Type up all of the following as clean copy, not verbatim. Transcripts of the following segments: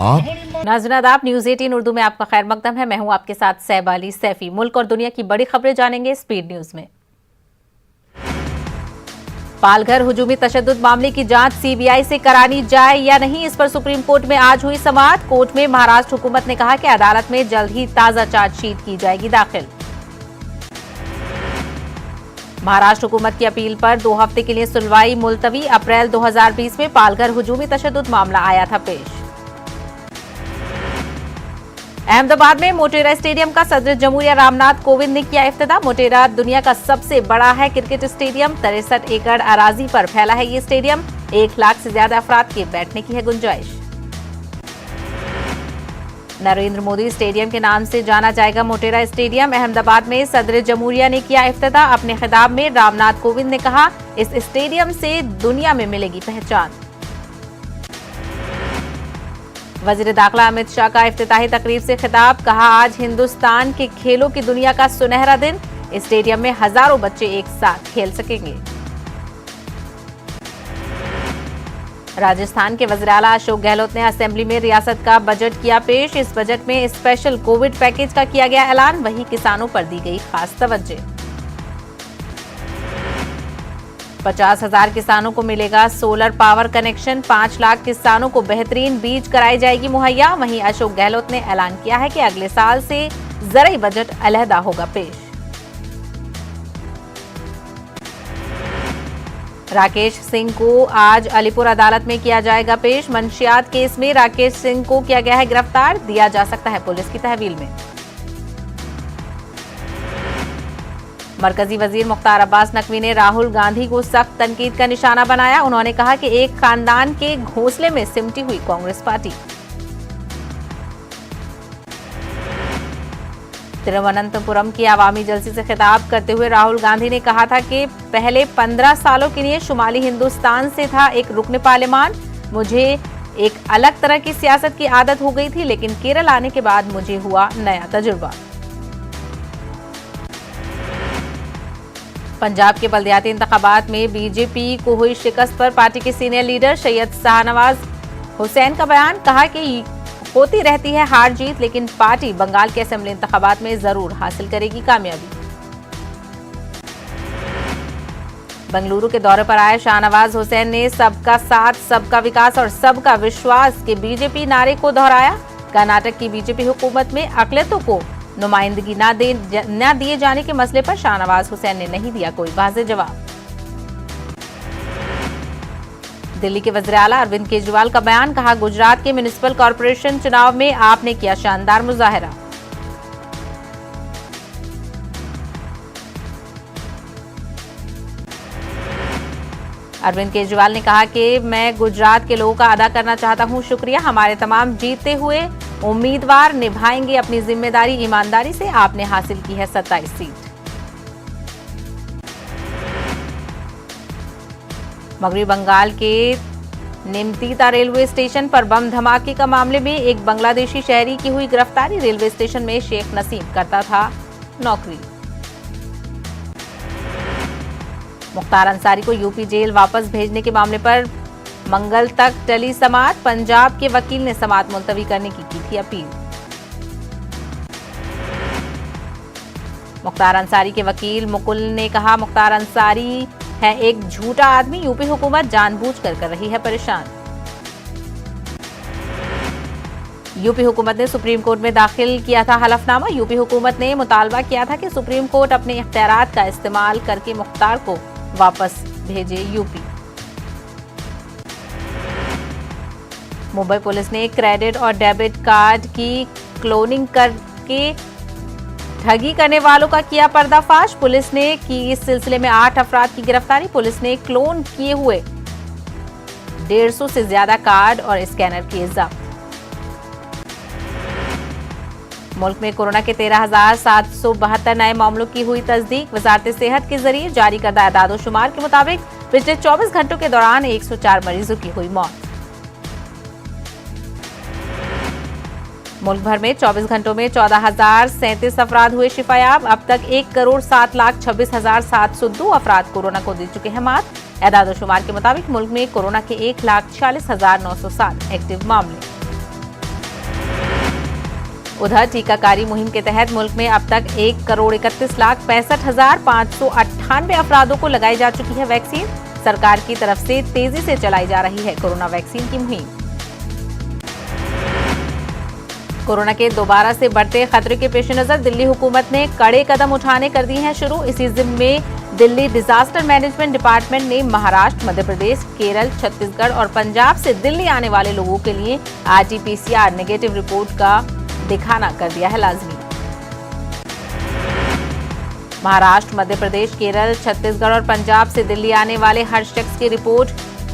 आप नाज़रीन आप न्यूज़ 18 उर्दू में आपका खैर मकदम है। मैं हूं आपके साथ सैबाली सैफी। मुल्क और दुनिया की बड़ी खबरें जानेंगे स्पीड न्यूज में। पालघर हुजूमी तशद्दुद मामले की जांच सीबीआई से करानी जाए या नहीं, इस पर सुप्रीम कोर्ट में आज हुई समाअत। कोर्ट में महाराष्ट्र हुकूमत ने कहा कि अदालत में जल्द ही ताजा चार्जशीट की जाएगी दाखिल। महाराष्ट्र हुकूमत की अपील पर 2 हफ्ते के लिए सुनवाई मुलतवी। अप्रैल 2020 में पालघर हुजूमी तशद्दुद मामला आया था पेश। अहमदाबाद में मोटेरा स्टेडियम का सदर जमहूरिया रामनाथ कोविंद ने किया इफ्तिताह। मोटेरा दुनिया का सबसे बड़ा है क्रिकेट स्टेडियम। 63 एकड़ अराजी पर फैला है ये स्टेडियम। 1 लाख से ज्यादा अफराद के बैठने की है गुंजाइश। नरेंद्र मोदी स्टेडियम के नाम से जाना जाएगा मोटेरा स्टेडियम। अहमदाबाद में सदर जमहूरिया ने किया इफ्तिताह। अपने खिताब में रामनाथ कोविंद ने कहा, इस स्टेडियम से दुनिया में मिलेगी पहचान। वजीर दाखिला अमित शाह का इफ्तिताही तकरीब से खिताब। कहा, आज हिंदुस्तान के खेलों की दुनिया का सुनहरा दिन। इस स्टेडियम में हजारों बच्चे एक साथ खेल सकेंगे। राजस्थान के वज़ीर आला अशोक गहलोत ने असेंबली में रियासत का बजट किया पेश। इस बजट में स्पेशल कोविड पैकेज का किया गया ऐलान। वहीं किसानों पर दी गई खास तवज्जो। 50,000 किसानों को मिलेगा सोलर पावर कनेक्शन। 5 लाख किसानों को बेहतरीन बीज कराई जाएगी मुहैया। वहीं अशोक गहलोत ने ऐलान किया है कि अगले साल से ज़रई बजट अलहदा होगा पेश। राकेश सिंह को आज अलीपुर अदालत में किया जाएगा पेश। मंशियात केस में राकेश सिंह को किया गया है गिरफ्तार। दिया जा सकता है पुलिस की तहवील में। मरकजी वजीर मुख्तार अब्बास नकवी ने राहुल गांधी को सख्त तनकीद का निशाना बनाया। उन्होंने कहा कि एक खानदान के घोंसले में सिमटी हुई कांग्रेस पार्टी। तिरुवनंतपुरम की आवामी जलसे से खिताब करते हुए राहुल गांधी ने कहा था कि पहले 15 सालों के लिए शुमाली हिंदुस्तान से था एक रुकन पार्लियामान। मुझे एक अलग तरह की सियासत की आदत हो गई थी, लेकिन केरल आने के बाद मुझे हुआ नया तजुर्बा। पंजाब के बल्दियाती इंतखाबात में बीजेपी को हुई शिकस्त पर पार्टी के सीनियर लीडर सैयद शाहनवाज हुसैन का बयान। कहा कि होती रहती है हार जीत, लेकिन पार्टी बंगाल के असेंबली इंतखाबात में जरूर हासिल करेगी कामयाबी। बेंगलुरु के दौरे पर आए शाहनवाज हुसैन ने सबका साथ, सबका विकास और सबका विश्वास के बीजेपी नारे को दोहराया। कर्नाटक की बीजेपी हुकूमत में अकलियतों को नुमाइंदगी न दिए जाने के मसले पर शाहनवाज हुसैन ने नहीं दिया कोई वाज़ेह जवाब। दिल्ली के वज़ीर आला अरविंद केजरीवाल का बयान। कहा, गुजरात के म्युनिसिपल कॉर्पोरेशन चुनाव में आपने किया शानदार मुजाहरा। अरविंद केजरीवाल ने कहा कि मैं गुजरात के लोगों का अदा करना चाहता हूं शुक्रिया। हमारे तमाम जीतते हुए उम्मीदवार निभाएंगे अपनी जिम्मेदारी ईमानदारी से। आपने हासिल की है 27 सीट। मगरबी बंगाल के निमतीता रेलवे स्टेशन पर बम धमाके का मामले में एक बांग्लादेशी शहरी की हुई गिरफ्तारी। रेलवे स्टेशन में शेख नसीम करता था नौकरी। मुख्तार अंसारी को यूपी जेल वापस भेजने के मामले पर मंगल तक टली समाअत। पंजाब के वकील ने समाअत मुलतवी करने की थी अपील। मुख्तार अंसारी के वकील मुकुल ने कहा, मुख्तार अंसारी है एक झूठा आदमी। यूपी हुकूमत जानबूझकर कर रही है परेशान। यूपी हुकूमत ने सुप्रीम कोर्ट में दाखिल किया था हलफनामा। यूपी हुकूमत ने मुतालबा किया था कि सुप्रीम कोर्ट अपने इख्तियारात का इस्तेमाल करके मुख्तार को वापस भेजे यूपी। मुंबई पुलिस ने क्रेडिट और डेबिट कार्ड की क्लोनिंग करके ठगी करने वालों का किया पर्दाफाश। पुलिस ने की इस सिलसिले में 8 अफराद की गिरफ्तारी। पुलिस ने क्लोन किए हुए 150 से ज्यादा कार्ड और स्कैनर किए जब्त। मुल्क में कोरोना के 13,772 नए मामलों की हुई तस्दीक। वजारत सेहत के जरिए जारी करदा एदाद-ओ-शुमार के मुताबिक पिछले 24 घंटों के दौरान 104 मरीजों की हुई मौत। मुल्क भर में 24 घंटों में 14,037 अफराद हुए शिफायाब। अब तक 1,07,26,702 अफराद कोरोना को दे चुके हैं मात। एदाद-ओ-शुमार के मुताबिक मुल्क में कोरोना के 1,46,907 एक्टिव मामले। उधर टीकाकारी मुहिम के तहत मुल्क में अब तक 1,31,65,598 अफरादों को लगाई जा चुकी है वैक्सीन। सरकार की तरफ से तेजी से चलाई जा रही है कोरोना वैक्सीन की मुहिम। कोरोना के दोबारा से बढ़ते खतरे के पेश नजर दिल्ली हुकूमत ने कड़े कदम उठाने कर दिए हैं शुरू। इसी जिम्मे में दिल्ली डिजास्टर मैनेजमेंट डिपार्टमेंट ने महाराष्ट्र, मध्य प्रदेश, केरल, छत्तीसगढ़ और पंजाब से दिल्ली आने वाले लोगों के लिए RT-PCR नेगेटिव रिपोर्ट का दिखाना कर दिया है लाजमी। महाराष्ट्र, मध्य प्रदेश, केरल, छत्तीसगढ़ और पंजाब से दिल्ली आने वाले हर शख्स की रिपोर्ट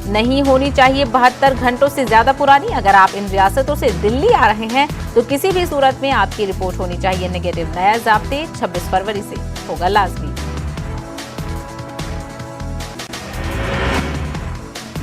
नहीं होनी चाहिए 72 घंटों से ज्यादा पुरानी। अगर आप इन रियासतों से दिल्ली आ रहे हैं तो किसी भी सूरत में आपकी रिपोर्ट होनी चाहिए नेगेटिव। नया ज़ाब्ते 26 फरवरी से होगा लाजमी।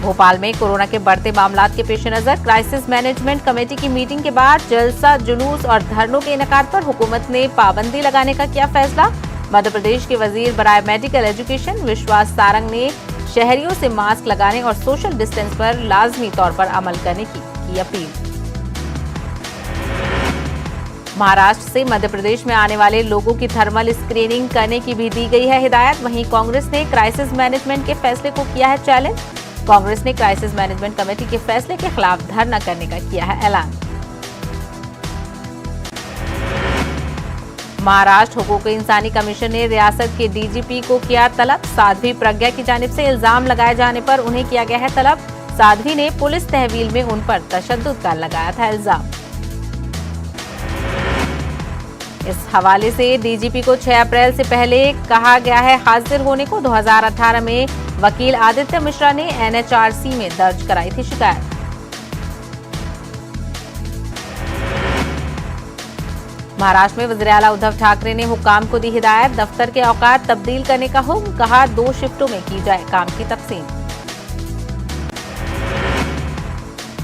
भोपाल में कोरोना के बढ़ते मामलात के पेश नजर क्राइसिस मैनेजमेंट कमेटी की मीटिंग के बाद जलसा, जुलूस और धरनों के इनेकाद पर हुकूमत ने पाबंदी लगाने का किया फैसला। मध्य प्रदेश के वजीर बराए मेडिकल एजुकेशन विश्वास सारंग ने शहरियों से मास्क लगाने और सोशल डिस्टेंस पर लाजमी तौर पर अमल करने की अपील। महाराष्ट्र से मध्य प्रदेश में आने वाले लोगों की थर्मल स्क्रीनिंग करने की भी दी गई है हिदायत। वहीं कांग्रेस ने क्राइसिस मैनेजमेंट के फैसले को किया है चैलेंज। कांग्रेस ने क्राइसिस मैनेजमेंट कमेटी के फैसले के खिलाफ धरना करने का किया है ऐलान। महाराष्ट्र हुकूक इंसानी कमीशन ने रियासत के DGP को किया तलब। साध्वी प्रज्ञा की जानिब से इल्जाम लगाए जाने पर उन्हें किया गया है तलब। साध्वी ने पुलिस तहवील में उन पर तशद्दुद का लगाया था इल्जाम। इस हवाले से DGP को 6 अप्रैल से पहले कहा गया है हाजिर होने को। 2018 में वकील आदित्य मिश्रा ने NHRC में दर्ज कराई थी शिकायत। महाराष्ट्र में वज़ीर आला उद्धव ठाकरे ने हुक्काम को दी हिदायत। दफ्तर के औकात तब्दील करने का हुक्म, कहा 2 शिफ्टों में की जाए काम की तकसीम।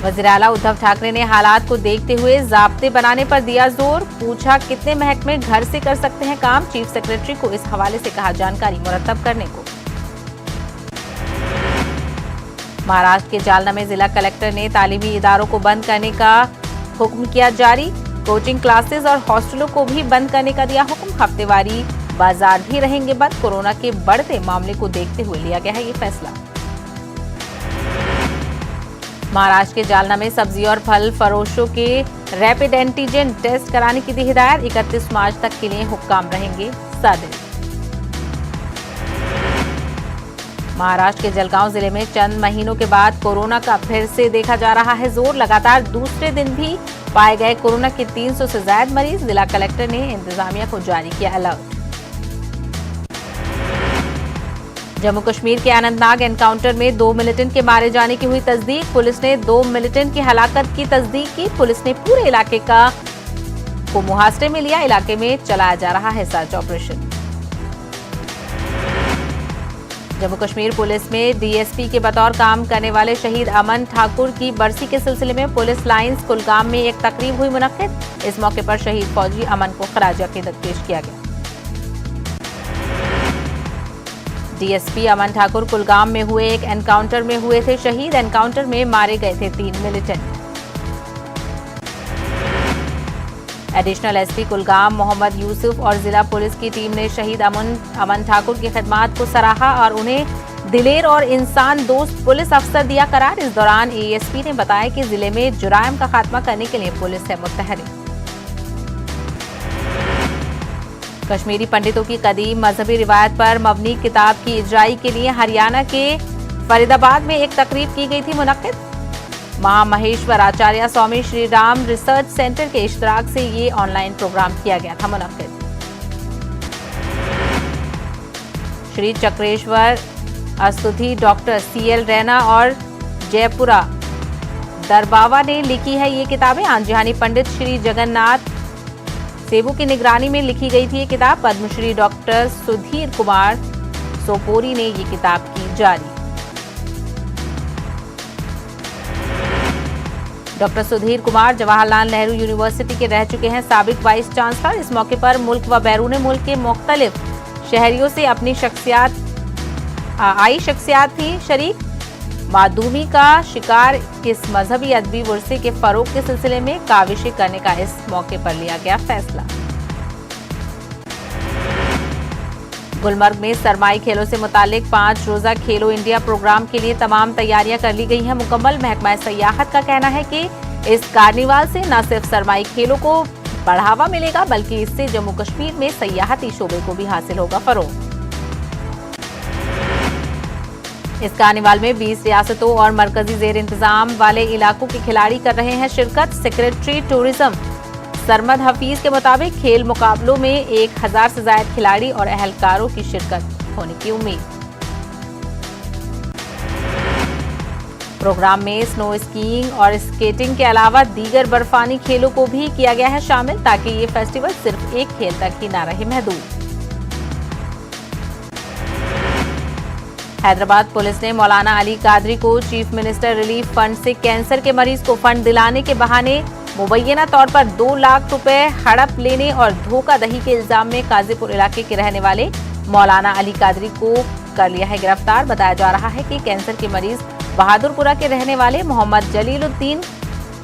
वज़ीर आला उद्धव ठाकरे ने हालात को देखते हुए ज़ाब्ते बनाने पर दिया जोर। पूछा कितने महकमे घर से कर सकते हैं काम। चीफ सेक्रेटरी को इस हवाले से कहा जानकारी मुरतब करने को। महाराष्ट्र के जालना में जिला कलेक्टर ने तालीमी इदारों को बंद करने का हुक्म किया जारी। कोचिंग क्लासेस और हॉस्टलों को भी बंद करने का दिया हुक्म। हफ्तेवारी बाजार भी रहेंगे बंद। कोरोना के बढ़ते मामले को देखते हुए लिया गया है ये फैसला। महाराष्ट्र के जालना में सब्जी और फल फरोशों के रैपिड एंटीजन टेस्ट कराने की दी हिदायत। 31 मार्च तक के लिए हुक्काम रहेंगे सादिर। महाराष्ट्र के जलगांव जिले में चंद महीनों के बाद कोरोना का फिर से देखा जा रहा है जोर। लगातार दूसरे दिन भी पाए गए कोरोना के 300 से ज्यादा मरीज। जिला कलेक्टर ने इंतजामिया को जारी किया अलर्ट। जम्मू कश्मीर के अनंतनाग एनकाउंटर में 2 मिलिटेंट के मारे जाने की हुई तस्दीक। पुलिस ने 2 मिलिटेंट की हलाकत की तस्दीक की। पुलिस ने पूरे इलाके को मुहासरे में लिया। इलाके में चलाया जा रहा है search operation. Jammu Kashmir police में DSP के बतौर काम करने वाले शहीद अमन ठाकुर की बरसी के सिलसिले में पुलिस लाइंस कुलगाम में एक तकरीब हुई मुनक्किद। इस मौके पर शहीद फौजी अमन को खराज अकीदत पेश किया गया। DSP अमन ठाकुर कुलगाम में हुए एक एनकाउंटर में हुए थे शहीद। एनकाउंटर में मारे गए थे 3 militant. Additional SP Kulgam Mohammad Yusuf और जिला पुलिस की टीम ने शहीद अमन ठाकुर की खिदमात को सराहा और उन्हें दिलेर और इंसान दोस्त पुलिस अफसर दिया करार। इस दौरान ASP ने बताया कि जिले में जुराइम का खात्मा करने के लिए पुलिस है मुत्तहद। कश्मीरी पंडितों की कदीम मजहबी रिवायत पर मबनी किताब की इजराई के लिए हरियाणा के फरीदाबाद में एक तकरीब की गई थी मुनक्किद। महामहेश्वर आचार्य स्वामी श्री राम रिसर्च सेंटर के इश्तराक से ये ऑनलाइन प्रोग्राम किया गया था मुनक्किद। श्री चक्रेश्वर स्तुति डॉक्टर CL रैना और जयपुरा दरबावा ने लिखी है ये किताबें। आंजिहानी पंडित श्री जगन्नाथ सेबू की निगरानी में लिखी गई थी ये किताब। पद्मश्री डॉक्टर सुधीर कुमार सोपोरी ने ये किताब की जारी। डॉक्टर सुधीर कुमार जवाहरलाल नेहरू यूनिवर्सिटी के रह चुके हैं साबिक वाइस चांसलर। इस मौके पर मुल्क व बैरून मुल्क के मुख्तलिफ शहरियों से अपनी शख्सियात थी शरीक। मासूमी का शिकार किस मजहबी अदबी वर्षे के फरोग के सिलसिले में काविशें करने का इस मौके पर लिया गया फैसला। गुलमर्ग में सरमाई खेलों से मुतालिक 5 रोजा खेलो इंडिया प्रोग्राम के लिए तमाम तैयारियां कर ली गई हैं मुकम्मल। महकमा सयाहत का कहना है कि इस कार्निवाल से न सिर्फ सरमाई खेलों को बढ़ावा मिलेगा बल्कि इससे जम्मू कश्मीर में सयाहती शोबे को भी हासिल होगा फरोग। इस कार्निवाल में 20 रियासतों और मरकजी जेर इंतजाम वाले इलाकों के खिलाड़ी कर रहे हैं शिरकत। सेक्रेटरी टूरिज्म सरमद हफीज के मुताबिक खेल मुकाबलों में 1000 से ज्यादा खिलाड़ी और अहलकारों की शिरकत होने की उम्मीद। प्रोग्राम में स्नो स्कीइंग और स्केटिंग के अलावा दीगर बर्फानी खेलों को भी किया गया है शामिल ताकि ये फेस्टिवल सिर्फ एक खेल तक ही न रहे महदूद। हैदराबाद पुलिस ने मौलाना अली कादरी को चीफ मिनिस्टर रिलीफ फंड से कैंसर के मरीज को फंड दिलाने के बहाने मुबैना तौर पर 2 लाख रुपए हड़प लेने और धोखाधड़ी के इल्जाम में काजीपुर इलाके के रहने वाले मौलाना अली कादरी को कर लिया है गिरफ्तार। बताया जा रहा है कि कैंसर के मरीज बहादुरपुरा के रहने वाले मोहम्मद जलीलुद्दीन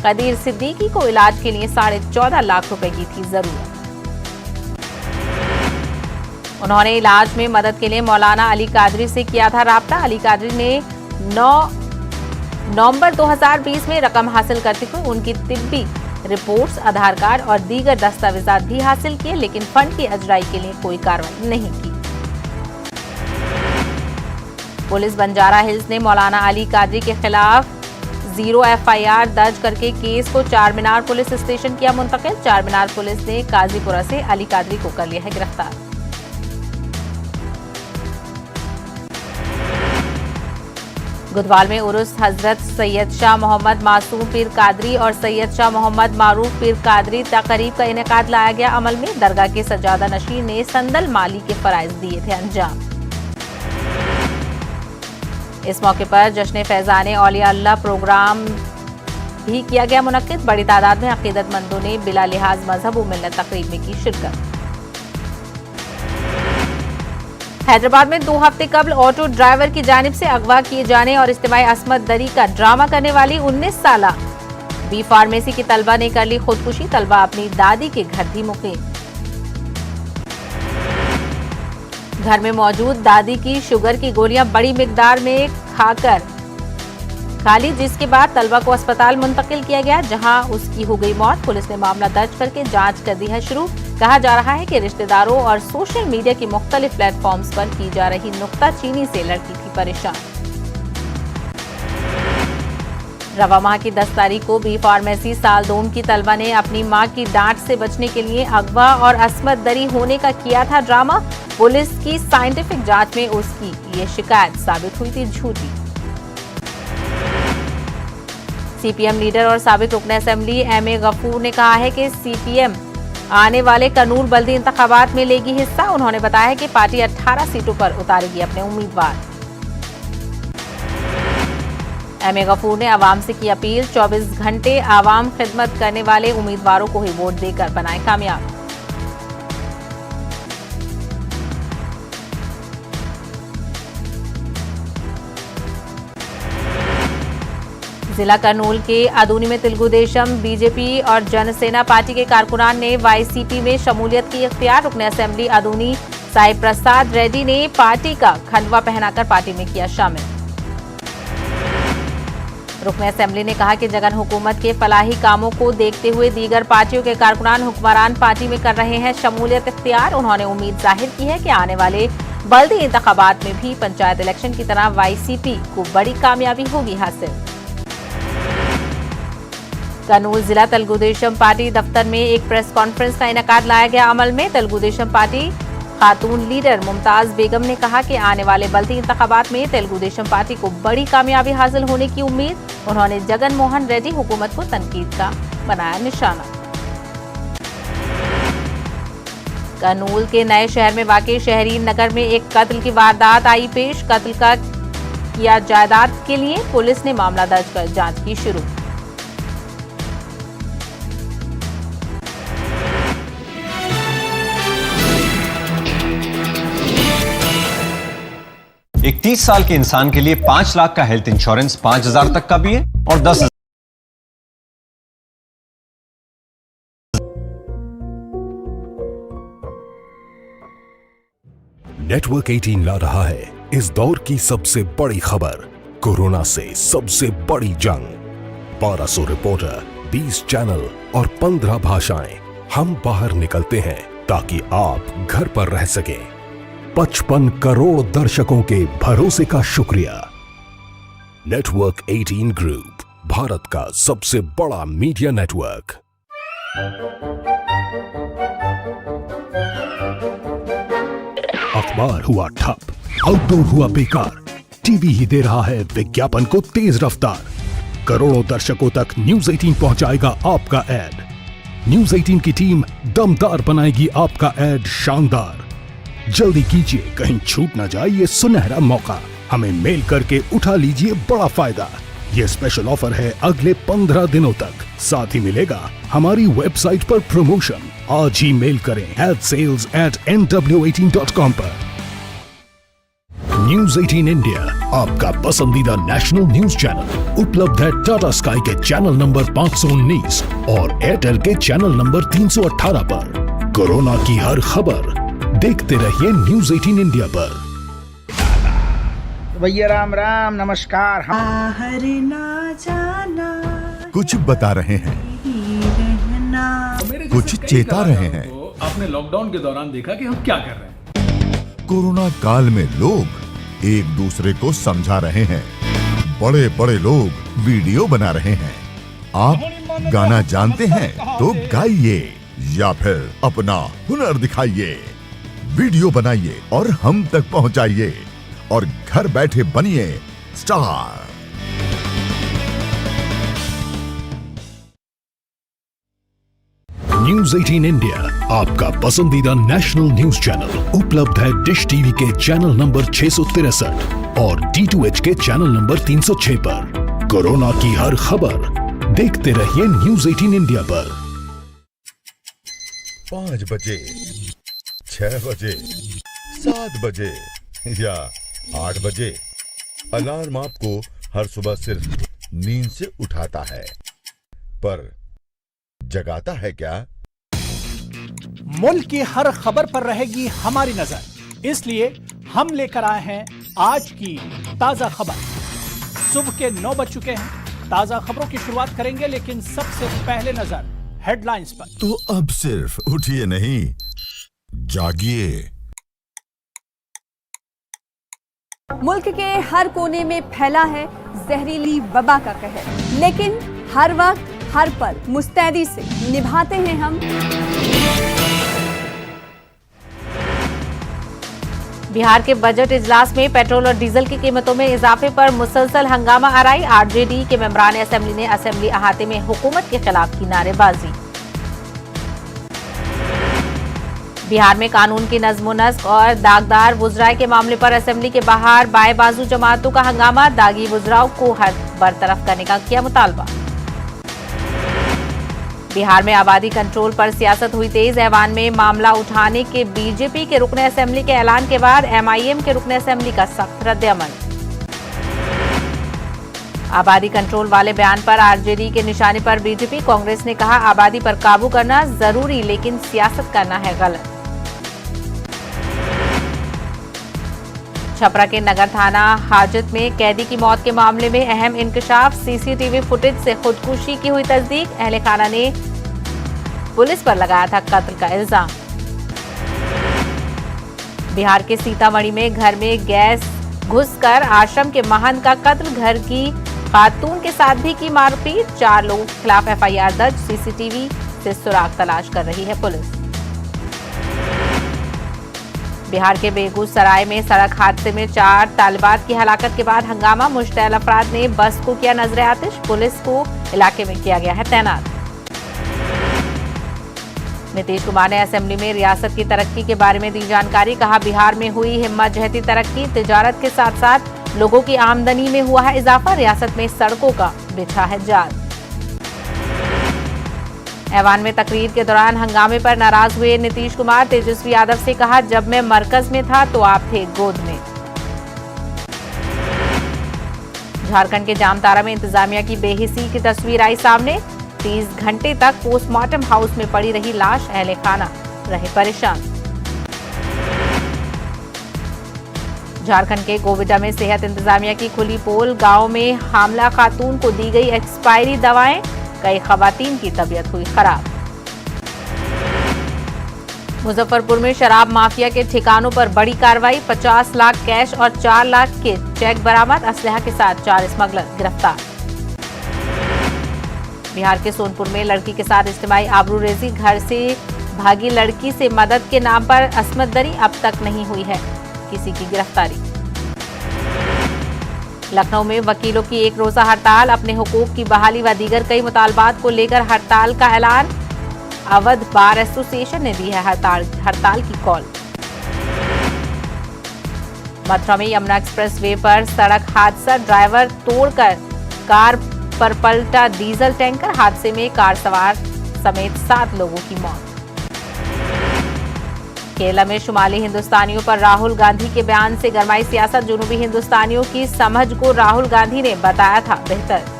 कदीर सिद्दीकी को इलाज के लिए 14.5 लाख रुपए की थी जरूरत। उन्होंने इलाज में मदद के लिए मौलाना अली कादरी से किया था राब्ता। अली कादरी ने 9 नवंबर 2020 में रकम हासिल करते हुए उनकी तिब्बी रिपोर्ट्स, आधार कार्ड और दीगर दस्तावेजात भी हासिल किए लेकिन फंड की अजराई के लिए कोई कार्रवाई नहीं की। पुलिस बंजारा हिल्स ने मौलाना अली कादरी के खिलाफ 0 FIR दर्ज करके केस को चारमीनार पुलिस स्टेशन किया मुंतकिल। चारमीनार पुलिस ने काजीपुरा से अली कादरी को कर लिया है गिरफ्तार। गुदवाल में उर्स हजरत सैयद शाह मोहम्मद मासूम पीर कादरी और सैयद शाह मोहम्मद मारूफ पीर कादरी तकरीब का इनेकाद लाया गया अमल में। दरगाह के सजादा नशीन ने संदल माली के फराइज दिए थे अंजाम। इस मौके पर जश्न फैजान औलिया अल्लाह प्रोग्राम भी किया गया मुनक्किद। बड़ी तादाद में अकीदतमंदों ने बिला लिहाज मजहब व मिल्लत तकरीब में की शिरकत। हैदराबाद में 2 हफ्ते कबल ऑटो ड्राइवर की जानिब से अगवा किए जाने और इज्तिमाई असमत दरी का ड्रामा करने वाली 19 साला बी फार्मेसी की तलबा ने कर ली खुदकुशी। तलबा अपनी दादी के घर थी मुकीम। घर में मौजूद दादी की शुगर की गोलियां बड़ी मिकदार में खा ली जिसके बाद तलबा को अस्पताल मुंतकिल किया गया जहां उसकी हो गई मौत। पुलिस ने मामला दर्ज करके जांच कर दी है शुरू। कहा जा रहा है कि रिश्तेदारों और सोशल मीडिया की मुख्तलिफ प्लेटफॉर्म्स पर की जा रही नुक्ताचीनी से लड़की थी परेशान। रवा माह की 10 तारीख को बी फार्मेसी साल 2 की तलबा ने अपनी मां की डांट से बचने के लिए अगवा और असमत दरी होने का किया था ड्रामा। पुलिस की साइंटिफिक जांच में उसकी ये शिकायत साबित हुई थी झूठी। सीपीएम लीडर और साबिक रुकन असेंबली एम.ए. गफूर ने कहा है कि सीपीएम आने वाले कनूर बल्दी इंतखाबात में लेगी हिस्सा। उन्होंने बताया कि पार्टी 18 सीटों पर उतारेगी अपने उम्मीदवार। एम.ए. गफूर ने आवाम से की अपील 24 घंटे आवाम खिदमत करने वाले उम्मीदवारों को ही वोट देकर बनाए कामयाब। जिला करनूल के अदूनी में तेलुगु देशम, बीजेपी और जनसेना पार्टी के कारकुनान ने वाईसीपी में शमूलियत की इख्तियार। रुकन असेंबली अदूनी साई प्रसाद रेड्डी ने पार्टी का खंडवा पहनाकर पार्टी में किया शामिल। रुकन असेंबली ने कहा कि जगन हुकूमत के फलाही कामों को देखते हुए दीगर पार्टियों के कारकुनान हुक्मरान पार्टी में कर रहे हैं शमूलियत इख्तियार। उन्होंने उम्मीद जाहिर की है कि आने वाले बल्दी इंतखाबात में भी पंचायत इलेक्शन की तरह वाईसीपी को बड़ी कामयाबी होगी हासिल। करनूल जिला तेलुगु देशम पार्टी दफ्तर में एक प्रेस कॉन्फ्रेंस का इनेकाद लाया गया अमल में। तेलुगु देशम पार्टी खातून लीडर मुमताज बेगम ने कहा कि आने वाले बल्दी इंतखाबात में तेलुगु देशम पार्टी को बड़ी कामयाबी हासिल होने की उम्मीद। उन्होंने जगन मोहन रेड्डी हुकूमत को तनकीद का बनाया निशाना। करनूल के नए शहर में वाक़ई शहरीन नगर में एक कत्ल की वारदात आई पेश। कत्ल का किया जायदाद के लिए पुलिस ने मामला दर्ज कर जांच की शुरू। 30 साल के इंसान के लिए 5 लाख का हेल्थ इंश्योरेंस 5,000 तक का भी है और 10,000। नेटवर्क 18 ला रहा है इस दौर की सबसे बड़ी खबर, कोरोना से सबसे बड़ी जंग। 1200 रिपोर्टर, 20 चैनल और 15 भाषाएं। हम बाहर निकलते हैं ताकि आप घर पर रह सकें। 55 करोड़ दर्शकों के भरोसे का शुक्रिया। नेटवर्क 18 ग्रुप, भारत का सबसे बड़ा मीडिया नेटवर्क। अखबार हुआ ठप, आउटडोर हुआ बेकार, टीवी ही दे रहा है विज्ञापन को तेज रफ्तार। करोड़ों दर्शकों तक न्यूज 18 पहुंचाएगा आपका ऐड। न्यूज 18 की टीम दमदार बनाएगी आपका ऐड शानदार। जल्दी कीजिए, कहीं छूट ना जाए ये सुनहरा मौका। हमें मेल करके उठा लीजिए बड़ा फायदा। ये स्पेशल ऑफर है अगले 15 दिनों तक। साथ ही मिलेगा हमारी वेबसाइट पर प्रमोशन। आज ही मेल करें adsales@nw18.com पर। न्यूज 18 इंडिया, आपका पसंदीदा नेशनल न्यूज चैनल, उपलब्ध है टाटा स्काई के चैनल नंबर 519 और एयरटेल के चैनल नंबर 318 पर। कोरोना की हर खबर देखते रहिए न्यूज 18 इंडिया पर। भैया राम राम, नमस्कार। बाहर ना जाना, कुछ बता रहे हैं, कुछ चेता रहे हैं। आपने लॉकडाउन के दौरान देखा कि हम क्या कर रहे हैं। कोरोना काल में लोग एक दूसरे को समझा रहे हैं। बड़े बड़े लोग वीडियो बना रहे हैं। आप गाना जानते हैं तो गाइए या फिर अपना हुनर दिखाइए। वीडियो बनाइए और हम तक पहुंचाइए और घर बैठे बनिए स्टार। न्यूज 18 इंडिया, आपका पसंदीदा नेशनल न्यूज चैनल, उपलब्ध है डिश टीवी के चैनल नंबर 663 और D2H के चैनल नंबर 306 पर। कोरोना की हर खबर देखते रहिए न्यूज 18 इंडिया पर। 5 बजे, 6 बजे, 7 बजे या 8 बजे अलार्म आपको हर सुबह सिर्फ नींद से उठाता है, पर जगाता है क्या? मुल्क की हर खबर पर रहेगी हमारी नजर, इसलिए हम लेकर आए हैं आज की ताजा खबर। सुबह के 9 बज चुके हैं। ताजा खबरों की शुरुआत करेंगे, लेकिन सबसे पहले नजर हेडलाइंस पर। तो अब सिर्फ उठिए नहीं, जागिए। मुल्क के हर कोने में फैला है जहरीली वबा का कहर, लेकिन हर वक्त हर पल मुस्तैदी से निभाते हैं हम। बिहार के बजट इजलास में पेट्रोल और डीजल की कीमतों में इजाफे पर मुसलसल हंगामा आराई। आरजेडी के मेंबरान असेंबली ने असेंबली अहाते में हुकूमत के खिलाफ की नारेबाजी। बिहार में कानून की नज्म-ओ-नस्क और दागदार वुज़राए के मामले पर असेंबली के बाहर बाएं बाजू जमातों का हंगामा। दागी वुज़राओं को हर बरतरफ करने का किया मुतालबा। बिहार में आबादी कंट्रोल पर सियासत हुई तेज। ऐवान में मामला उठाने के बीजेपी के रुकने असेंबली के ऐलान के बाद एमआईएम के रुकने असेंबली का सख्त रद्द-ए-अमल। आबादी कंट्रोल वाले बयान पर आरजेडी के निशाने पर बीजेपी। कांग्रेस ने कहा आबादी पर काबू करना जरूरी, लेकिन सियासत करना है गलत। छपरा के नगर थाना हाजत में कैदी की मौत के मामले में अहम इंकशाफ। सीसीटीवी फुटेज से खुदकुशी की हुई तस्दीक। अहले खाना ने पुलिस पर लगाया था कत्ल का इल्जाम। बिहार के सीतामढ़ी में घर में गैस घुसकर आश्रम के महंत का कत्ल। घर की खातून के साथ भी की मारपीट। 4 लोगों के खिलाफ एफआईआर दर्ज। सीसीटीवी से सुराग तलाश कर रही है पुलिस। बिहार के बेगूसराय में सड़क हादसे में 4 तालिबात की हलाकत के बाद हंगामा। मुश्तैल अफराद ने बस को किया नजर आतिश। पुलिस को इलाके में किया गया है तैनात। नीतीश कुमार ने असेंबली में रियासत की तरक्की के बारे में दी जानकारी। कहा बिहार में हुई हिम्मत जहती तरक्की। तिजारत के साथ साथ लोगों की आमदनी में हुआ है इजाफा। रियासत में सड़कों का बिछा है जाल। ऐवान में तकरीर के दौरान हंगामे पर नाराज हुए नीतीश कुमार। तेजस्वी यादव से कहा जब मैं मरकज में था तो आप थे गोद में। झारखंड के जामताड़ा में इंतजामिया की बेहिसी की तस्वीर आई सामने। 30 घंटे तक पोस्टमार्टम हाउस में पड़ी रही लाश, अहले खाना रहे परेशान। झारखंड के गोविंदा में सेहत इंतजामिया की खुली पोल। गांव में हामला खातून को दी गई एक्सपायरी दवाएं, कई खवातीन की तबीयत हुई खराब। मुजफ्फरपुर में शराब माफिया के ठिकानों पर बड़ी कार्रवाई। 50 लाख कैश और 4 लाख के चेक बरामद। असलहा के साथ 4 स्मगलर गिरफ्तार। बिहार के सोनपुर में लड़की के साथ इज्तिमाई आबरूरेजी। घर से भागी लड़की से मदद के नाम पर अस्मत दरी, अब तक नहीं हुई है किसी की गिरफ्तारी। लखनऊ में वकीलों की एक रोजा हड़ताल। अपने हुकूक की बहाली व दीगर कई मुतालबात को लेकर हड़ताल का ऐलान। अवध बार एसोसिएशन ने दी है हड़ताल की कॉल। मथुरा में यमुना एक्सप्रेस वे पर सड़क हादसा। ड्राइवर तोड़कर कार पर पलटा डीजल टैंकर। हादसे में कार सवार समेत 7 लोगों की मौत। केरला में शुमाली हिंदुस्तानियों पर राहुल गांधी के बयान से गरमाई सियासत। जनूबी हिंदुस्तानियों की समझ को राहुल गांधी ने बताया था बेहतर।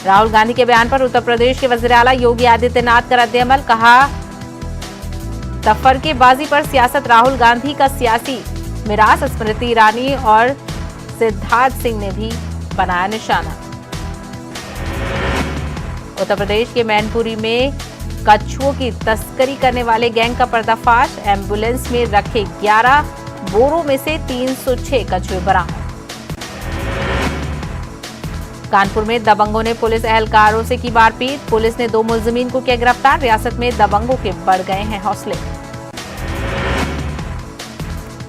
राहुल गांधी के बयान पर उत्तर प्रदेश के वज़ीर आला योगी आदित्यनाथ का रद्द-ए-अमल। कहा, तफरकेबाजी पर सियासत राहुल गांधी का सियासी मिरास। स्मृति ईरानी और सिद्धार्थ सिंह ने भी बनाया निशाना। उत्तर प्रदेश के मैनपुरी में कछुओं की तस्करी करने वाले गैंग का पर्दाफाश। एम्बुलेंस में रखे 11 बोरों में से 306 कछुए बरामद। कानपुर में दबंगों ने पुलिस एहलकारों से की मारपीट। पुलिस ने 2 मुलजिमीन को किया गिरफ्तार। रियासत में दबंगों के बढ़ गए हैं हौसले।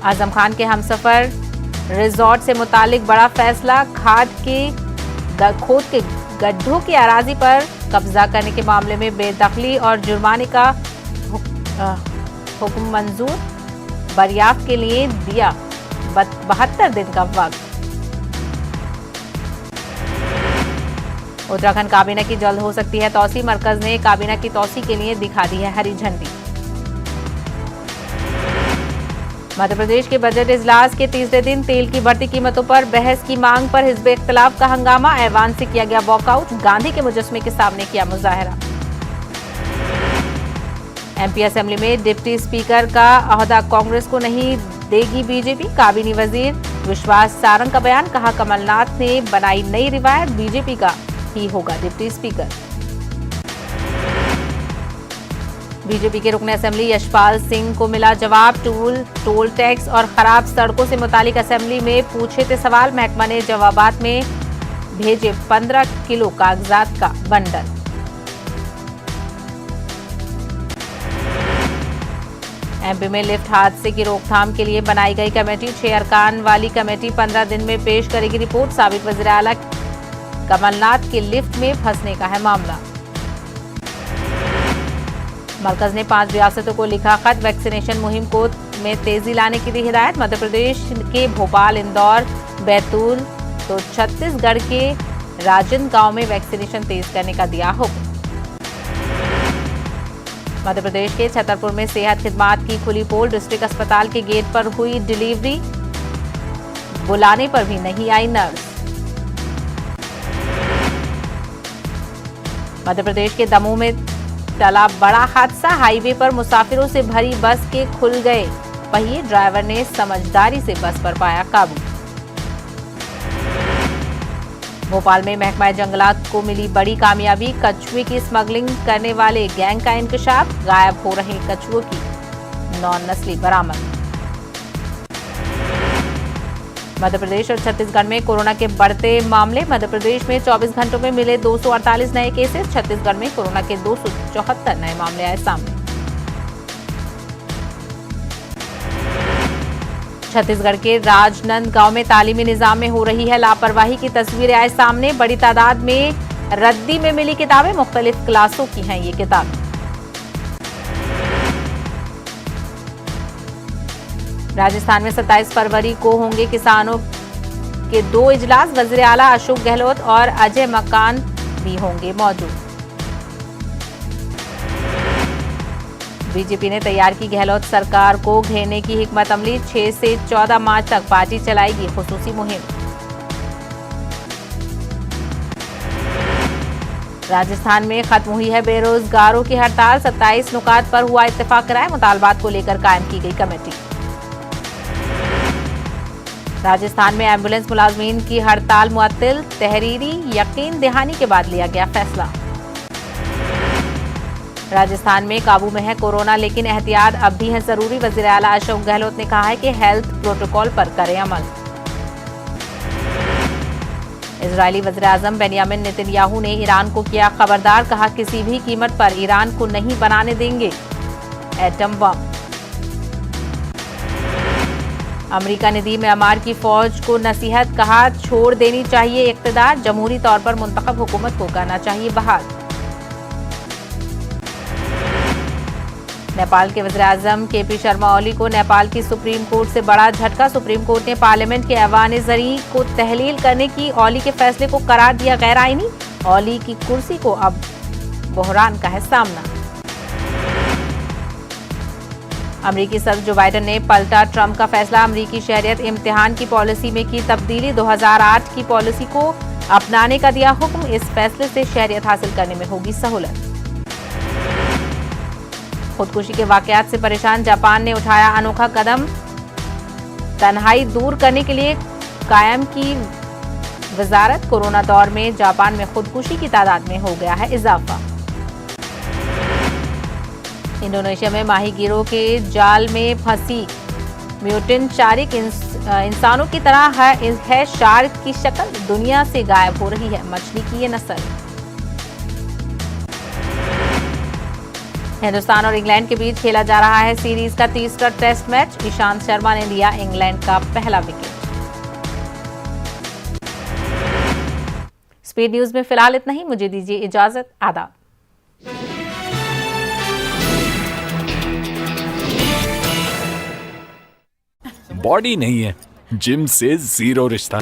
आजम खान के हमसफर रिजॉर्ट से मुतालिक बड़ा फैसला। खोद के गड्ढों की अराजी पर कब्जा करने के मामले में बेदखली और जुर्माने का हुक्म मंजूर। बरियाफ्त के लिए दिया 72 दिन का वक्त। उत्तराखंड काबीना की जल्द हो सकती है तौसी। मरकज ने काबीना की तौसी के लिए दिखा दी है हरी झंडी। मध्य प्रदेश के बजट इजलास के तीसरे दिन तेल की बढ़ती कीमतों पर बहस की मांग पर हिज़्ब इख्तिलाफ का हंगामा। ऐवान से किया गया वॉकआउट। गांधी के मुजस्समे के सामने किया मुजाहरा। एमपी असेंबली में डिप्टी स्पीकर का ओहदा कांग्रेस को नहीं देगी बीजेपी। काबीनी वजीर विश्वास सारंग का बयान। कहा, कमलनाथ ने बनाई नई रिवायत, बीजेपी का ही होगा डिप्टी स्पीकर। बीजेपी के रुकने असेंबली यशपाल सिंह को मिला जवाब। टोल टैक्स और खराब सड़कों से मुतालिक असेंबली में पूछे थे सवाल। महकमा ने जवाबात में भेजे 15 किलो कागजात का बंडल। एमपी में लिफ्ट हादसे की रोकथाम के लिए बनाई गई कमेटी। 6 अरकान वाली कमेटी 15 दिन में पेश करेगी रिपोर्ट। साबिक वज़ीर आला कमलनाथ के लिफ्ट में फंसने का है मामला। मरकज ने 5 रियासतों को लिखा खत। वैक्सीनेशन मुहिम को में तेजी लाने की दी हिदायत। मध्य प्रदेश के भोपाल, इंदौर, बैतूल तो छत्तीसगढ़ के राजनांदगांव में वैक्सीनेशन तेज करने का दिया हुक्म। मध्य प्रदेश के छतरपुर में सेहत खिदमात की खुली पोल। डिस्ट्रिक्ट अस्पताल के गेट पर हुई डिलीवरी। बुलाने पर भी नहीं आई नर्स। मध्य प्रदेश के दमोह में टला बड़ा हादसा। हाईवे पर मुसाफिरों से भरी बस के खुल गए पहिए। ड्राइवर ने समझदारी से बस पर पाया काबू। भोपाल में महकमा जंगलात को मिली बड़ी कामयाबी। कछुए की स्मगलिंग करने वाले गैंग का इंकशाफ। गायब हो रहे कछुओं की 9 नस्ली बरामद। मध्य प्रदेश और छत्तीसगढ़ में कोरोना के बढ़ते मामले। मध्य प्रदेश में 24 घंटों में मिले 248 नए केसेस। छत्तीसगढ़ में कोरोना के 274 नए मामले आए सामने। छत्तीसगढ़ के राजनांदगांव में तालीमी निजाम में हो रही है लापरवाही की तस्वीरें आए सामने। बड़ी तादाद में रद्दी में मिली किताबें। मुख्तलिफ क्लासों की हैं ये किताबें। राजस्थान में 27 फरवरी को होंगे किसानों के 2 इजलास। वज़ीर आला अशोक गहलोत और अजय मकान भी होंगे मौजूद। बीजेपी ने तैयार की गहलोत सरकार को घेरने की हिकमत अमली। 6 से 14 मार्च तक पार्टी चलाएगी खुसूसी मुहिम। राजस्थान में खत्म हुई है बेरोजगारों की हड़ताल। 27 नुकात पर हुआ इत्तेफाक राय। मुतालबात को लेकर कायम की गई कमेटी। राजस्थान में एम्बुलेंस मुलाजमीन की हड़ताल मुअत्तल। तहरीरी यकीन दहानी के बाद लिया गया फैसला। राजस्थान में काबू में है कोरोना, लेकिन एहतियात अब भी है जरूरी। वजीर आला अशोक गहलोत ने कहा है कि हेल्थ प्रोटोकॉल पर करें अमल। इजरायली वज़ीर आज़म बेनियामिन नेतन्याहू ने ईरान को किया खबरदार। कहा किसी भी कीमत पर ईरान को नहीं बनाने देंगे एटम बम। अमेरिका ने दी म्यांमार की फौज को नसीहत। कहा छोड़ देनी चाहिए इख्तिदार। जमहूरी तौर पर मुंतखब हुकूमत को करना चाहिए बहाल। नेपाल के वज़ीर आज़म केपी शर्मा ओली को नेपाल की सुप्रीम कोर्ट से बड़ा झटका। सुप्रीम कोर्ट ने पार्लियामेंट के ऐवान-ए-ज़री को तहलील करने की ओली के फैसले को करार दिया गैर आईनी। ओली की कुर्सी को अब बहरान का है सामना। अमरीकी सदर जो बाइडेन ने पलटा ट्रंप का फैसला। अमरीकी शहरियत इम्तिहान की पॉलिसी में की तब्दीली। 2008 की पॉलिसी को अपनाने का दिया हुक्म। इस फैसले से शहरियत हासिल करने में होगी सहूलत। खुदकुशी के वाकयात से परेशान जापान ने उठाया अनोखा कदम। तन्हाई दूर करने के लिए कायम की वजारत। कोरोना दौर में जापान में खुदकुशी की तादाद में हो गया है इजाफा। इंडोनेशिया में माहीगीरों के जाल में फंसी म्यूटेंट शार्क इंसानों की तरह है शार्क की शक्ल। दुनिया से गायब हो रही है मछली की ये नस्ल। हिंदुस्तान और इंग्लैंड के बीच खेला जा रहा है सीरीज का तीसरा टेस्ट मैच। ईशांत शर्मा ने लिया इंग्लैंड का पहला विकेट। स्पीड न्यूज में फिलहाल इतना ही। मुझे दीजिए इजाजत। आदाब। बॉडी नहीं है, जिम से जीरो रिश्ता।